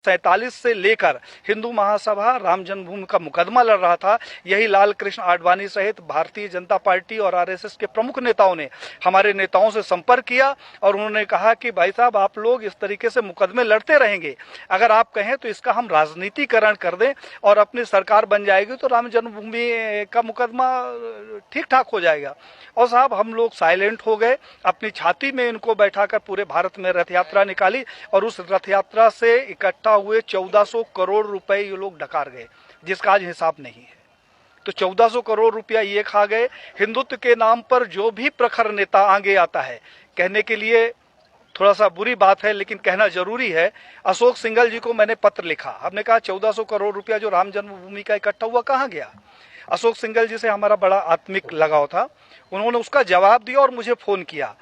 1947 से लेकर हिंदू महासभा राम जन्मभूमि का मुकदमा लड़ रहा था। यही लाल कृष्ण आडवाणी सहित भारतीय जनता पार्टी और आरएसएस के प्रमुख नेताओं ने हमारे नेताओं से संपर्क किया और उन्होंने कहा कि भाई साहब, आप लोग इस तरीके से मुकदमे लड़ते रहेंगे, अगर आप कहें तो इसका हम राजनीतिकरण कर दें और अपनी सरकार बन जाएगी तो राम जन्मभूमि का मुकदमा ठीक ठाक हो जाएगा। और साहब, हम लोग साइलेंट हो गए, अपनी छाती में इनको बैठाकर पूरे भारत में रथ यात्रा निकाली और उस रथ यात्रा से इकट्ठा हुए 1400 करोड़ रुपए ये लोग डकार गए, जिसका आज हिसाब नहीं है। तो 1400 करोड़ रुपया ये खा गए। हिंदुत्व के नाम पर जो भी प्रखर नेता आगे आता है, कहने के लिए थोड़ा सा बुरी बात है लेकिन कहना जरूरी है, अशोक सिंघल जी को मैंने पत्र लिखा। हमने कहा 1400 करोड़ रुपया जो राम जन्मभूमि का इकट्ठा हुआ कहाँ गया। अशोक सिंघल जी से हमारा बड़ा आत्मिक लगाव था। उन्होंने उसका जवाब दिया और मुझे फोन किया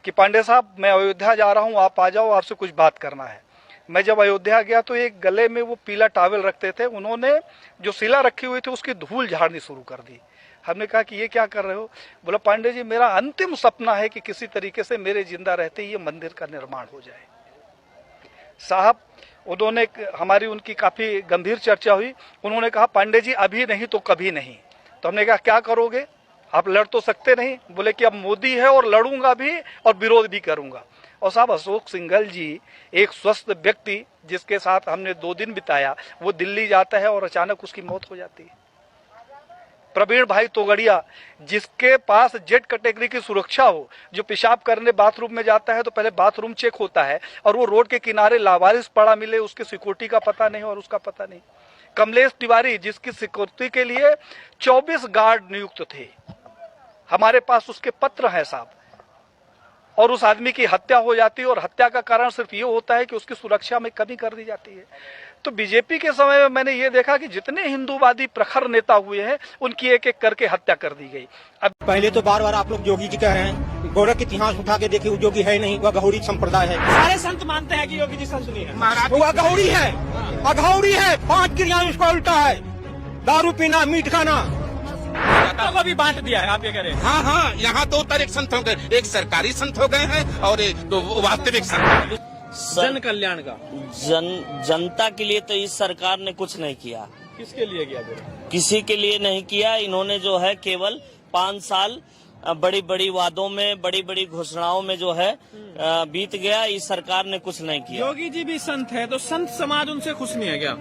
कि पांडे साहब, मैं अयोध्या जा रहा हूं, आप आ जाओ, आपसे कुछ बात करना है। मैं जब अयोध्या गया तो एक गले में वो पीला टॉवेल रखते थे, उन्होंने जो शिला रखी हुई थी उसकी धूल झाड़नी शुरू कर दी। हमने कहा कि ये क्या कर रहे हो। बोला, पांडे जी, मेरा अंतिम सपना है कि किसी तरीके से मेरे जिंदा रहते ये मंदिर का निर्माण हो जाए। साहब, उन्होंने हमारी उनकी काफी गंभीर चर्चा हुई। उन्होंने कहा, पांडे जी अभी नहीं तो कभी नहीं। तो हमने कहा, क्या करोगे, आप लड़ तो सकते नहीं। बोले कि अब मोदी है और लड़ूंगा भी और विरोध भी करूंगा। और साहब, अशोक सिंघल जी एक स्वस्थ व्यक्ति जिसके साथ हमने 2 दिन बिताया, वो दिल्ली जाता है और अचानक उसकी मौत हो जाती है। प्रवीण भाई तोगड़िया, जिसके पास जेड कैटेगरी की सुरक्षा हो, जो पेशाब करने बाथरूम में जाता है तो पहले बाथरूम चेक होता है और वो रोड के किनारे लावारिस पड़ा मिले, उसकी सिक्योरिटी का पता नहीं और उसका पता नहीं। कमलेश तिवारी, जिसकी सिक्योरिटी के लिए 24 गार्ड नियुक्त थे, हमारे पास उसके पत्र हैं साहब। और उस आदमी की हत्या हो जाती है और हत्या का कारण सिर्फ ये होता है कि उसकी सुरक्षा में कमी कर दी जाती है। तो बीजेपी के समय में मैंने ये देखा कि जितने हिंदूवादी प्रखर नेता हुए हैं, उनकी एक एक करके हत्या कर दी गई। अब पहले तो बार बार आप लोग योगी जी कह रहे हैं, गोरख इतिहास उठा के देखिए, योगी है नहीं, वह अघौरी संप्रदाय है। सारे संत मानते हैं कि योगी जी संत नहीं है, वो अघौरी है, अघौरी है। 5 क्रियाएं उसका उल्टा है, दारू पीना, मीट खाना, को भी बांट दिया है। आप ये कह रहे हैं? हाँ, यहाँ तो उत्तर एक संत हो गए, एक सरकारी संत हो गए हैं और एक तो वास्तविक संत। जन कल्याण का जनता के लिए तो इस सरकार ने कुछ नहीं किया। किसके लिए किया? किसी के लिए नहीं किया। इन्होंने जो है केवल 5 साल बड़ी बड़ी वादों में, बड़ी बड़ी घोषणाओं में जो है बीत गया। इस सरकार ने कुछ नहीं किया। योगी जी भी संत है, तो संत समाज उनसे खुश नहीं है क्या?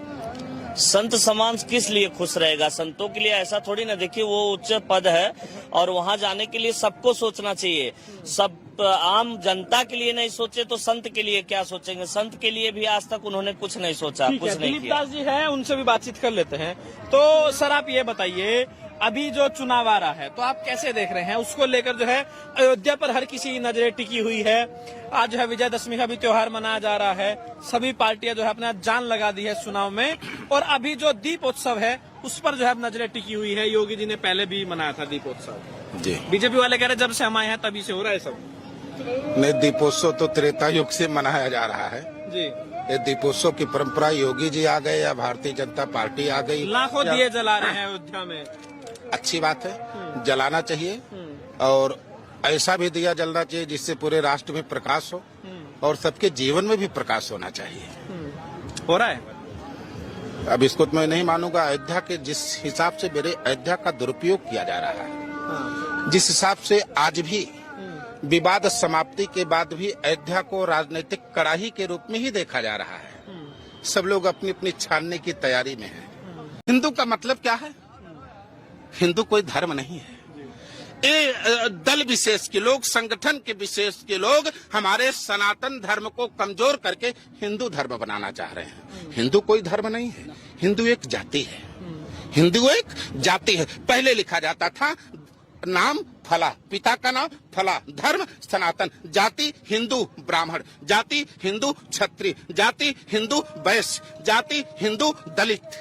संत समाज किस लिए खुश रहेगा? संतों के लिए ऐसा थोड़ी ना। देखिए, वो उच्च पद है और वहां जाने के लिए सबको सोचना चाहिए। सब आम जनता के लिए नहीं सोचे तो संत के लिए क्या सोचेंगे? संत के लिए भी आज तक उन्होंने कुछ नहीं सोचा, कुछ नहीं दिलीप किया। दास जी है, उनसे भी बातचीत कर लेते हैं। तो सर, आप ये बताइए, अभी जो चुनाव आ रहा है तो आप कैसे देख रहे हैं उसको लेकर? जो है अयोध्या पर हर किसी की नजरें टिकी हुई है। आज जो है विजयदशमी का भी त्योहार मनाया जा रहा है। सभी पार्टियां जो है अपना जान लगा दी है चुनाव में। और अभी जो दीपोत्सव है उस पर जो है नजरें टिकी हुई है। योगी जी ने पहले भी मनाया था दीपोत्सव जी। बीजेपी वाले कह रहे जब से हम आए हैं तभी से हो रहा है सब। नहीं, दीपोत्सव तो त्रेता युग से मनाया जा रहा है जी। ये दीपोत्सव की परंपरा योगी जी आ गए या भारतीय जनता पार्टी आ गई। लाखों दिए जला रहे हैं अयोध्या में। अच्छी बात है, जलाना चाहिए और ऐसा भी दिया जलना चाहिए जिससे पूरे राष्ट्र में प्रकाश हो और सबके जीवन में भी प्रकाश होना चाहिए। हो रहा है। अब इसको तो मैं नहीं मानूंगा। अयोध्या के जिस हिसाब से मेरे अयोध्या का दुरुपयोग किया जा रहा है, जिस हिसाब से आज भी विवाद समाप्ति के बाद भी अयोध्या को राजनीतिक कड़ाही के रूप में ही देखा जा रहा है। सब लोग अपनी अपनी छानने की तैयारी में हैं। हिंदू का मतलब क्या है? हिंदू कोई धर्म नहीं है। ये दल विशेष के लोग, संगठन के विशेष के लोग हमारे सनातन धर्म को कमजोर करके हिंदू धर्म बनाना चाह रहे हैं। हिंदू कोई धर्म नहीं है, हिंदू एक जाति है। हिंदू एक जाति है। पहले लिखा जाता था नाम फला, पिता का नाम फला, धर्म सनातन, जाति हिंदू ब्राह्मण, जाति हिंदू क्षत्रिय, जाति हिंदू वैश्य, जाति हिंदू दलित।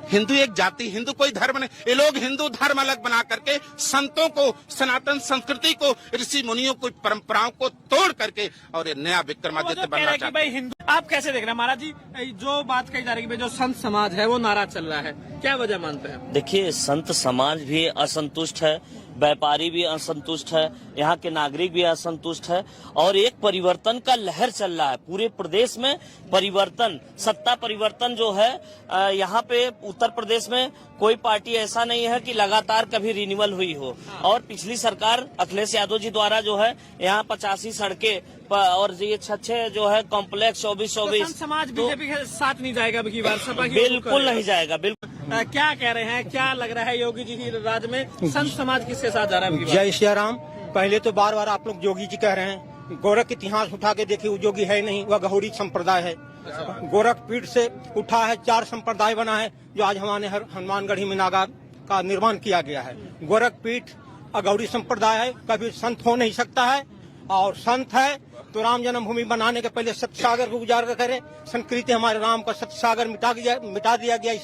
हिंदू एक जाति, हिंदू कोई धर्म नहीं। ये लोग हिंदू धर्म अलग बना करके संतों को, सनातन संस्कृति को, ऋषि मुनियों को, परंपराओं को तोड़ करके और ये नया विक्रमादित्य बनना चाहते हैं। हिंदू आप कैसे देख रहे हैं महाराज जी? जो बात कही जा रही है, जो संत समाज है वो नाराज चल रहा है, क्या वजह मानते हैं? देखिए, संत समाज भी असंतुष्ट है। व्यापारी भी असंतुष्ट है, यहाँ के नागरिक भी असंतुष्ट है और एक परिवर्तन का लहर चल रहा है पूरे प्रदेश में। परिवर्तन, सत्ता परिवर्तन जो है यहाँ पे उत्तर प्रदेश में कोई पार्टी ऐसा नहीं है कि लगातार कभी रिन्यूअल हुई हो। और पिछली सरकार अखिलेश यादव जी द्वारा जो है यहाँ 85 सड़कें और ये 6 जो है कॉम्प्लेक्स 24-24 समाज बीजेपी के साथ नहीं जाएगा अबकी बार सपा की? बिल्कुल नहीं जाएगा। बिल्कुल। क्या कह रहे हैं, क्या लग रहा है योगी जी की राज में संत समाज किसके साथ जा रहा है? जय श्री राम। पहले तो बार बार आप लोग योगी जी कह रहे हैं, गोरख इतिहास उठा के देखिए, वो योगी है नहीं, वह गहोड़ी संप्रदाय है। गोरख पीठ से उठा है, 4 संप्रदाय बना है जो आज हमारे हनुमानगढ़ी में नागा का निर्माण किया गया है। गोरख पीठ अगौड़ी संप्रदाय है, कभी संत हो नहीं सकता है। और संत है तो राम जन्मभूमि बनाने के पहले सतसागर को उजागर करे। संस्कृति हमारे राम का सतसागर मिटा दिया गया।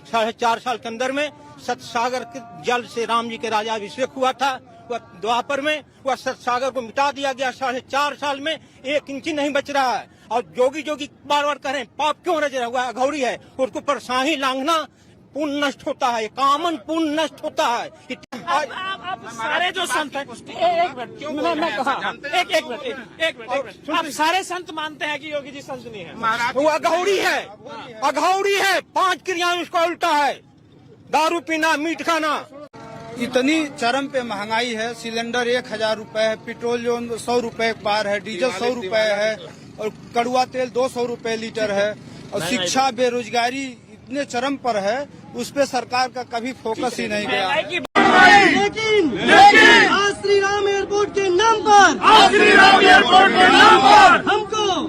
4.5 साल के अंदर में सतसागर के जल से राम जी के राजा अभिषेक हुआ था। वह द्वापर में वह सतसागर को मिटा दिया गया। 4.5 साल में 1 इंच नहीं बच रहा है। और जोगी बार बार कह रहे हैं पाप क्यों रच रहा हुआ, अघौरी है, उसको पर शाही लांघना पुण्य नष्ट होता है, कामन पुण्य नष्ट होता है। आप सारे जो संत हैं, एक मिनट, आप सारे संत मानते हैं कि योगी जी संत नहीं है? वो अघौरी है, 5 क्रियाएं उसका उल्टा है, दारू पीना, मीट खाना। इतनी चरम पे महंगाई है, सिलेंडर 1000 रुपए है, पेट्रोल जो 100 रुपए पार है, डीजल 100 रुपए है और कड़ुआ तेल 200 रुपए लीटर है। और शिक्षा, बेरोजगारी इतने चरम पर है, उस पे सरकार का कभी फोकस ही नहीं गया। लेकिन आज श्री राम एयरपोर्ट के नाम पर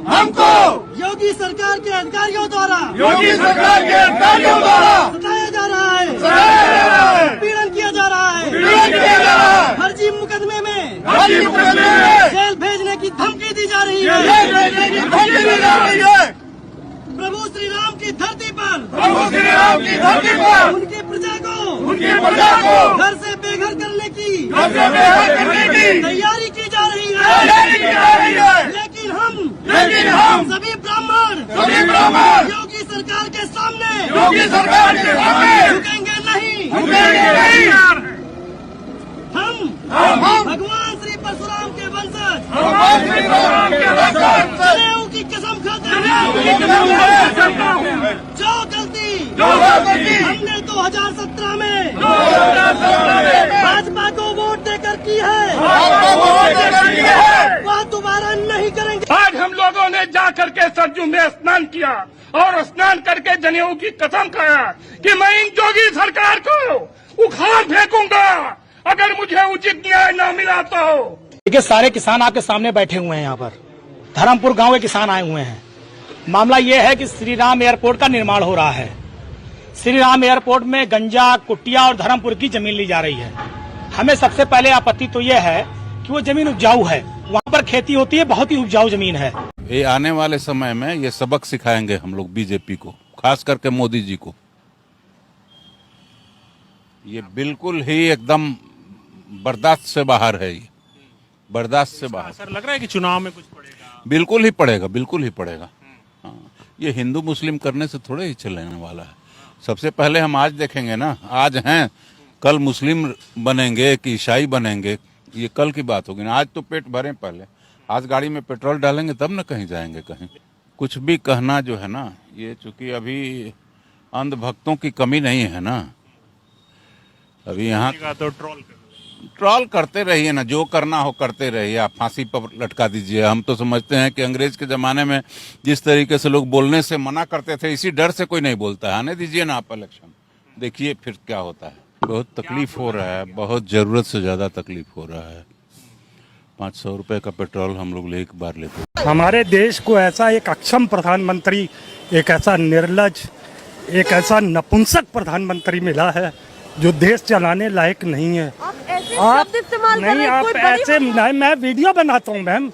हमको योगी सरकार के अधिकारियों द्वारा सताया जा रहा है, पीड़न किया जा रहा है, फर्जी मुकदमे में जेल भेजने की धमकी दी जा रही है। प्रभु श्री राम की धरती पर उनकी प्रजा को घर से बेघर करने की तैयारी की जा रही है। लेकिन हम सभी ब्राह्मण योगी सरकार के सामने झुकेंगे नहीं। हम भगवान श्री परशुराम के वंशज जनेऊ की कसम खाते हैं। जो गलती हमने 2017 में भाजपा को वोट देकर की है, वह दोबारा नहीं करेंगे। आज हम लोगों ने जाकर के सरजू में स्नान किया और स्नान करके जनेऊ की कसम खाया कि मैं इन जोगी सरकार को उखाड़ फेंकूंगा अगर मुझे उचित न्याय न मिला तो। देखिए, सारे किसान आपके सामने बैठे हुए हैं। यहाँ पर धर्मपुर गांव के किसान आए हुए हैं। मामला ये है कि श्री राम एयरपोर्ट का निर्माण हो रहा है। श्री राम एयरपोर्ट में गंजा, कुटिया और धर्मपुर की जमीन ली जा रही है। हमें सबसे पहले आपत्ति तो ये है कि वो जमीन उपजाऊ है, वहाँ पर खेती होती है, बहुत ही उपजाऊ जमीन है। ये आने वाले समय में ये सबक सिखाएंगे हम लोग बीजेपी को, खास करके मोदी जी को। ये बिल्कुल ही एकदम बर्दाश्त से बाहर है, ये बर्दाश्त से बाहर। सर, लग रहा है कि चुनाव में कुछ पड़ेगा? बिल्कुल ही पड़ेगा, बिल्कुल ही पड़ेगा। हाँ, ये हिंदू मुस्लिम करने से थोड़े ही चलने वाला है। सबसे पहले हम आज देखेंगे ना, आज हैं, कल मुस्लिम बनेंगे कि ईसाई बनेंगे, ये कल की बात होगी ना। आज तो पेट भरें पहले, आज गाड़ी में पेट्रोल डालेंगे तब ना कहीं जाएंगे। कहीं कुछ भी कहना जो है ना, ये चूंकि अभी अंधभक्तों की कमी नहीं है ना, अभी यहाँ तो ट्रोल करते रहिए ना, जो करना हो करते रहिए, आप फांसी पर लटका दीजिए। हम तो समझते हैं कि अंग्रेज के जमाने में जिस तरीके से लोग बोलने से मना करते थे, इसी डर से कोई नहीं बोलता है। आने दीजिए ना आप इलेक्शन, देखिए फिर क्या होता है। बहुत तकलीफ हो रहा है, बहुत जरूरत से ज्यादा तकलीफ हो रहा है। 500 रुपए का पेट्रोल हम लोग एक बार लेते हैं। हमारे देश को ऐसा एक अक्षम प्रधानमंत्री, एक ऐसा निर्लज, एक ऐसा नपुंसक प्रधानमंत्री मिला है जो देश चलाने लायक नहीं है। आप नहीं, आप ऐसे नहीं, मैं वीडियो बनाता हूँ मैम।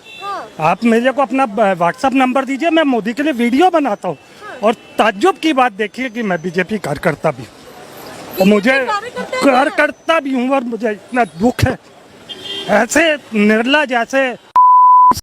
आप मेरे को अपना व्हाट्सएप नंबर दीजिए, मैं मोदी के लिए वीडियो बनाता हूँ। और ताज्जुब की बात देखिए कि मैं बीजेपी कार्यकर्ता भी हूँ और मुझे कार्यकर्ता भी हूँ और मुझे इतना दुख है। ऐसे निर्लज, ऐसे